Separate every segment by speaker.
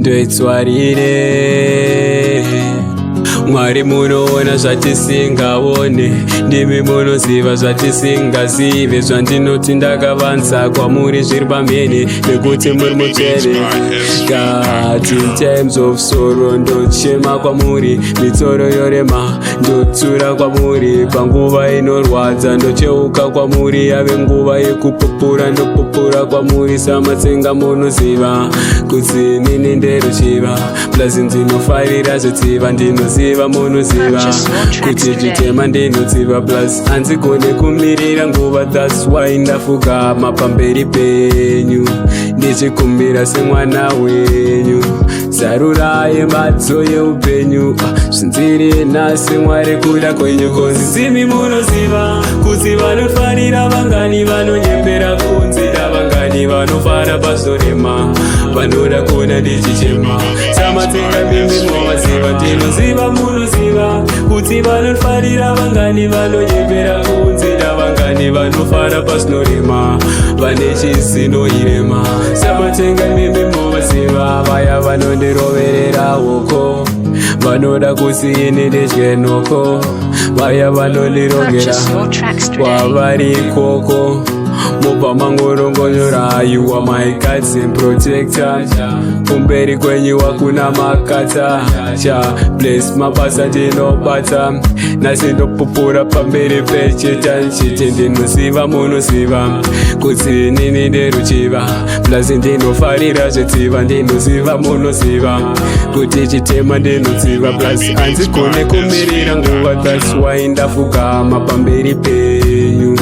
Speaker 1: ndoitswarire. Mwari munoona zvatisingaone, ndimi munoziva zvatisingazive. Zvandinoti ndakavanza kwamuri zviri pamhene, nekuti muri mutsvene. God, in times of sorrow ndochema kwamuri, mitsoro yorema ndotsura kwamuri. Panguva inorwadza ndocheuka kwamuri, yave nguva yekupupura ndopupura kwamuri. Samatsenga munoziva kuti nini nderuchiva, plus ndinofarira zvetsiva. Ndinoziva munoziva kuti zvitema ndinoziva, plus hanzigone kumirira nguva. That's why ndafugama pamberi penyu, ndichikumbira semwana wenyu. Zarurai madzo yeupenyu, zvinziri nhasi Mwari kuda kwenyu. Konzimi munoziva kuti vanofarira vangani, vanonyembera kunzira vangani, vanofara pazorema, vanoda kuona ndichichema. Samatsenga mimi munoziva, ndinoziva munoziva kuti vanofarira vangani, vanonyembera kunzira vangani, vanofara pasinorema, vane chisinoirema. Samatsenga mimi munoziva vaya vanondiroverera uko, vanoda kusini ndidye noko, vaya vanondirongera kwavari ikoko. Mupa mangorongonyora, you are my guards and protector. Kumberi kwenyu hakuna makata, bless mabasa ndinobata. Nasi ndopupura pamberi pecheta, nchiti ndinoziva munoziva kuti nini nderuchiva, plus ndinofarira zvetsiva. Ndinoziva munoziva kuti chitema ndinoziva, plus hanzigone kumirira nguva. That's why ndafugama pamberi penyu,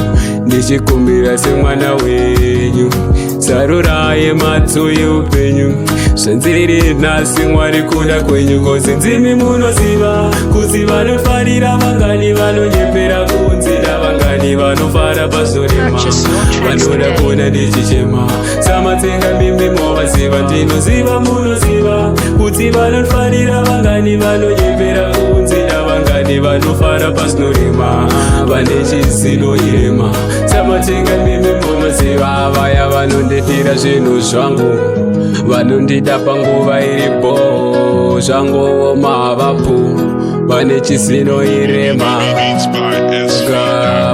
Speaker 1: ndichikumbira semwana wenyu. Zarurai madzo yeupenyu, zvinziri nhasi Mwari kuda kwenyu. Konzimi munoziva kuti vanofarira vangani, vanonyembera kunzira vangani, vanofara pazorema, vanoda kuona ndichichema. Samatsenga mimi munoziva, ndinoziva munoziva kuti vanofarira vangani, vanonyembera kunzira vangani, vanofara pasinorema, vane chisinoirema. Samatsenga mimi munoziva vaya vanonditira zvinhu zvangu, vanondida panguva iripo, zvangooma vapo, vane chisinoirema.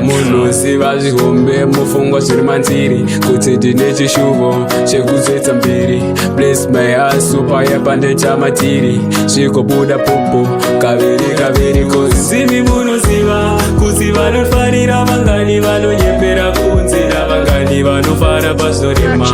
Speaker 1: Munoziva zvihombe mufungwa zviri manziri, kuti ndine chishuvo chekuzoita mbiri. Bless my heart supaya pandechamatiri, zvikobuda popo kaviri kaviri. Konzimi munoziva kuti vanofarira vangani, vanonyembera kunzira vangani, vanofara pazorema,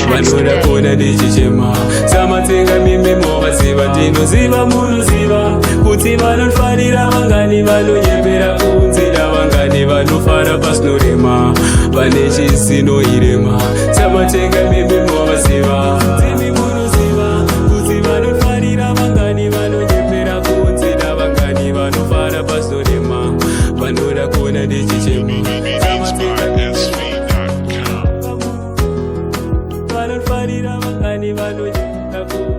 Speaker 1: vanoda kuona ndichichema. Samatsenga mimi munoziva, ndinoziva munoziva kuti vanofarira vangani, vanonyembera kunzira vangani, vanofara pasinorema, vane chisinoirema. Samatsenga mimi munoziva, ndimi munoziva kuti vanofarira vangani, vanonyembera kunzira vangani, vanofara pasinorema, vanoda kuona ndichichema. Vanofarira vangani, vanonyembera kunzira